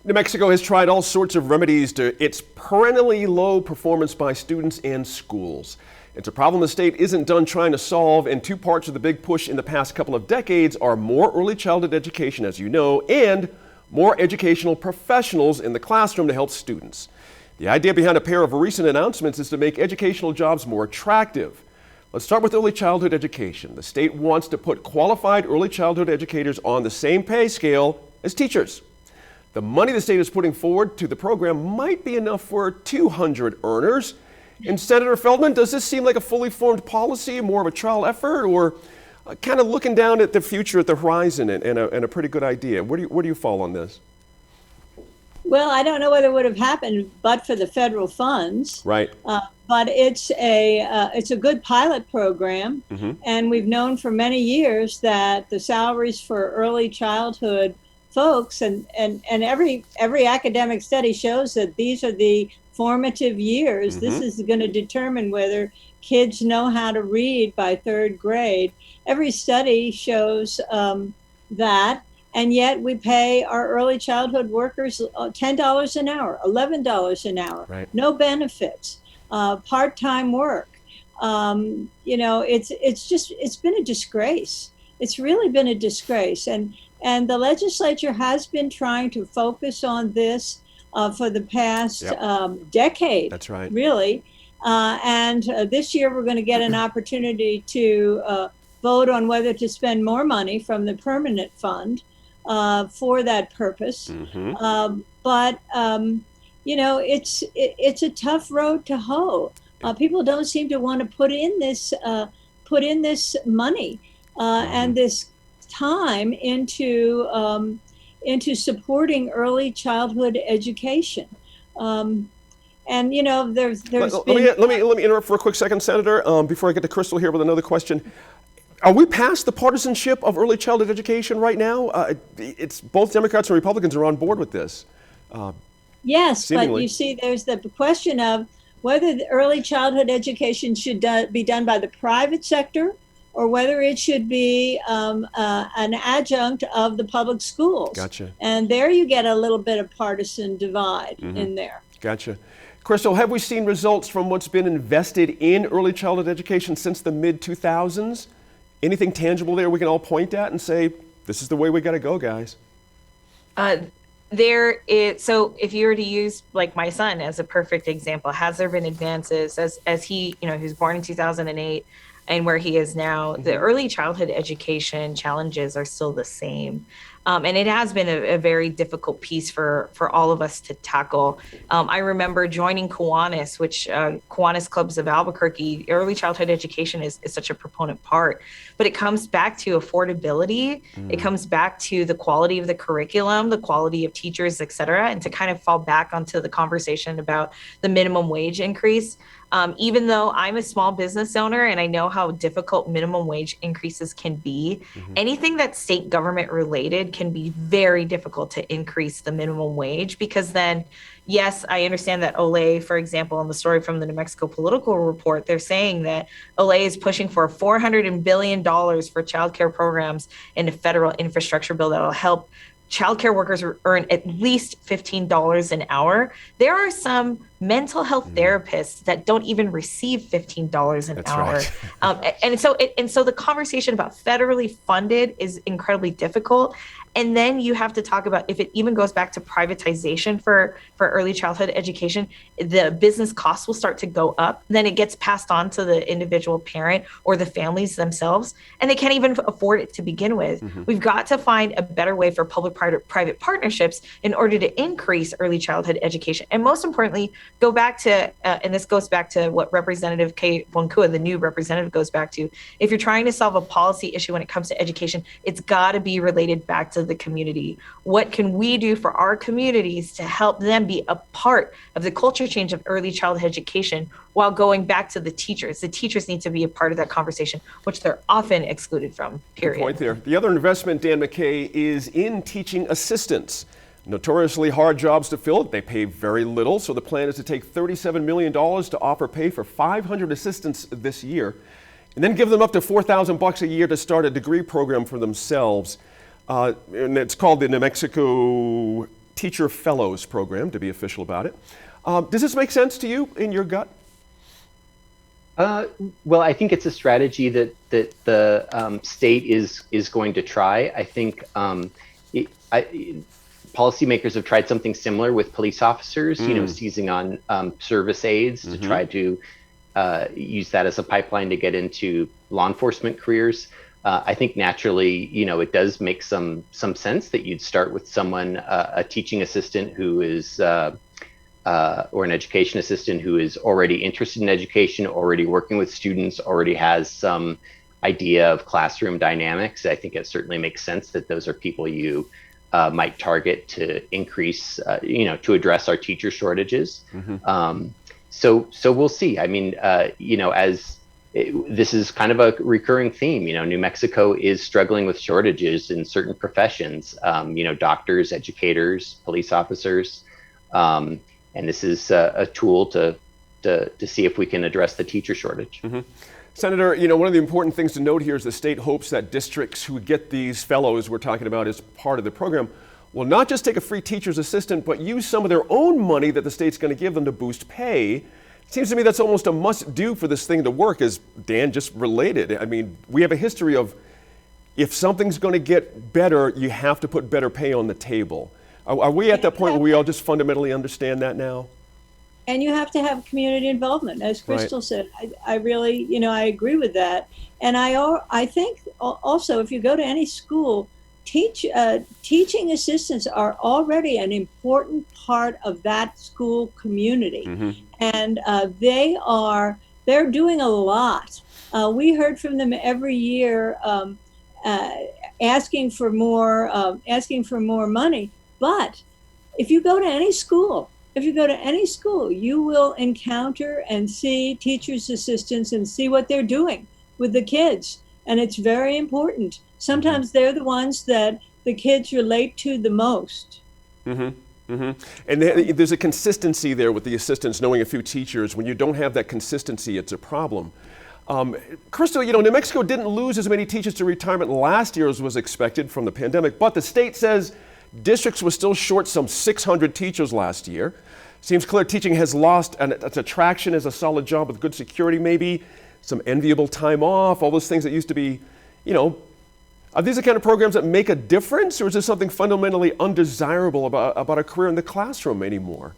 New Mexico has tried all sorts of remedies to its perennially low performance by students and schools. It's a problem the state isn't done trying to solve, and two parts of the big push in the past couple of decades are more early childhood education, as you know, and more educational professionals in the classroom to help students. The idea behind a pair of recent announcements is to make educational jobs more attractive. Let's start with early childhood education. The state wants to put qualified early childhood educators on the same pay scale as teachers. The money the state is putting forward to the program might be enough for 200 earners. And Senator Feldman, does this seem like a fully formed policy, more of a trial effort, or kind of looking down at the future at the horizon and a pretty good idea? Where do you fall on this? Well, I don't know whether it would have happened but for the federal funds. Right. But it's a good pilot program, and we've known for many years that the salaries for early childhood folks and every academic study shows that these are the formative years. This is going to determine whether kids know how to read by third grade. Every study shows that, and yet we pay our early childhood workers $10 an hour, $11 an hour, right. No benefits, part-time work. It's been a disgrace. It's really been a disgrace. And the legislature has been trying to focus on this for the past decade. That's right. Really. And this year we're going to get an opportunity to vote on whether to spend more money from the permanent fund for that purpose. It's a tough road to hoe. People don't seem to want to put in this money and this time into supporting early childhood education. Let me interrupt for a quick second, Senator, before I get to Crystal here with another question. Are we past the partisanship of early childhood education right now? It's both Democrats and Republicans are on board with this. Yes, seemingly. But you see, there's the question of whether the early childhood education should be done by the private sector or whether it should be an adjunct of the public schools. Gotcha. And there you get a little bit of partisan divide in there. Gotcha. Crystal, have we seen results from what's been invested in early childhood education since the mid-2000s? Anything tangible there we can all point at and say, this is the way we got to go, guys? So if you were to use like my son as a perfect example, has there been advances as he was born in 2008 and where he is now? The early childhood education challenges are still the same. And it has been a very difficult piece for all of us to tackle. I remember joining Kiwanis, which Kiwanis Clubs of Albuquerque. Early childhood education is such a proponent part, but it comes back to affordability. It comes back to the quality of the curriculum, the quality of teachers, et cetera, and to kind of fall back onto the conversation about the minimum wage increase. Even though I'm a small business owner and I know how difficult minimum wage increases can be, anything that's state government related can be very difficult to increase the minimum wage, because then, yes, I understand that Olay, for example, in the story from the New Mexico Political Report, they're saying that Olay is pushing for $400 billion for childcare programs in a federal infrastructure bill that will help childcare workers earn at least $15 an hour. There are some mental health therapists that don't even receive $15 an hour. Right. And so the conversation about federally funded is incredibly difficult. And then you have to talk about, if it even goes back to privatization for early childhood education, the business costs will start to go up. Then it gets passed on to the individual parent or the families themselves, and they can't even afford it to begin with. We've got to find a better way for public-private partnerships in order to increase early childhood education. And most importantly, go back to, and this goes back to what Representative Kay Wonkua, the new representative, goes back to. If you're trying to solve a policy issue when it comes to education, it's got to be related back to the community. What can we do for our communities to help them be a part of the culture change of early childhood education while going back to the teachers? The teachers need to be a part of that conversation, which they're often excluded from, period. Good point there. The other investment, Dan McKay, is in teaching assistants. Notoriously hard jobs to fill. They pay very little, so the plan is to take $37 million to offer pay for 500 assistants this year, and then give them up to $4,000 a year to start a degree program for themselves. And it's called the New Mexico Teacher Fellows program, to be official about it. Does this make sense to you in your gut? Well, I think it's a strategy that the state is going to try. I think policymakers have tried something similar with police officers, seizing on service aides to try to use that as a pipeline to get into law enforcement careers. I think naturally, it does make some sense that you'd start with someone, a teaching assistant who is, or an education assistant who is already interested in education, already working with students, already has some idea of classroom dynamics. I think it certainly makes sense that those are people you might target to increase, to address our teacher shortages. So we'll see. I mean, this is kind of a recurring theme. New Mexico is struggling with shortages in certain professions. Doctors, educators, police officers. And this is a tool to see if we can address the teacher shortage. Senator, one of the important things to note here is the state hopes that districts who get these fellows we're talking about as part of the program will not just take a free teacher's assistant, but use some of their own money that the state's going to give them to boost pay. It seems to me that's almost a must-do for this thing to work, as Dan just related. I mean, we have a history of if something's going to get better, you have to put better pay on the table. Are we at that point where we all just fundamentally understand that now? And you have to have community involvement, as Crystal said. I really, I agree with that. And I think also, if you go to any school, teaching assistants are already an important part of that school community. And they're doing a lot. We heard from them every year asking for more money. But if you go to any school, you will encounter and see teachers' assistants and see what they're doing with the kids. And it's very important. Sometimes they're the ones that the kids relate to the most. And there's a consistency there with the assistants, knowing a few teachers. When you don't have that consistency, it's a problem. Crystal, New Mexico didn't lose as many teachers to retirement last year as was expected from the pandemic, but the state says districts were still short some 600 teachers last year. Seems clear teaching has lost its attraction as a solid job with good security, maybe some enviable time off, all those things that used to be, are these the kind of programs that make a difference, or is there something fundamentally undesirable about a career in the classroom anymore?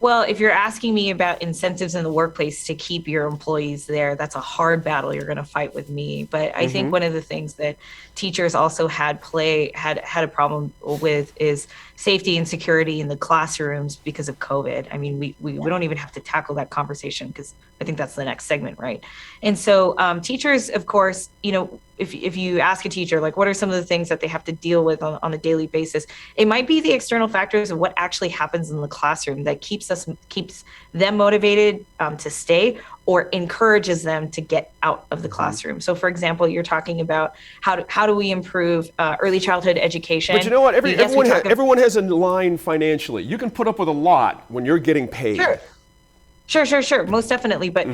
Well, if you're asking me about incentives in the workplace to keep your employees there, that's a hard battle you're going to fight with me. But I think one of the things that teachers also had a problem with is safety and security in the classrooms because of COVID. I mean, we don't even have to tackle that conversation because I think that's the next segment, right? And so teachers, of course, if you ask a teacher, like, what are some of the things that they have to deal with on a daily basis, it might be the external factors of what actually happens in the classroom that keeps them motivated to stay or encourages them to get out of the classroom. So, for example, you're talking about how do we improve early childhood education? But you know what? Everyone has a line financially. You can put up with a lot when you're getting paid. Sure. Most definitely. But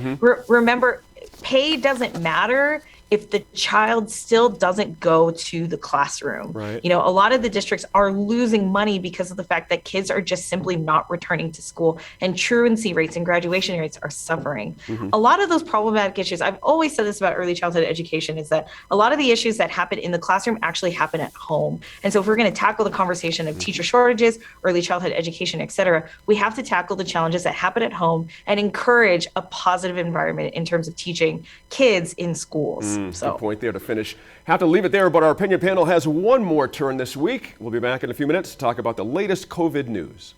remember, pay doesn't matter if the child still doesn't go to the classroom. Right. A lot of the districts are losing money because of the fact that kids are just simply not returning to school, and truancy rates and graduation rates are suffering. A lot of those problematic issues, I've always said this about early childhood education, is that a lot of the issues that happen in the classroom actually happen at home. And so if we're going to tackle the conversation of teacher shortages, early childhood education, et cetera, we have to tackle the challenges that happen at home and encourage a positive environment in terms of teaching kids in schools. Good point there to finish. Have to leave it there, but our opinion panel has one more turn this week. We'll be back in a few minutes to talk about the latest COVID news.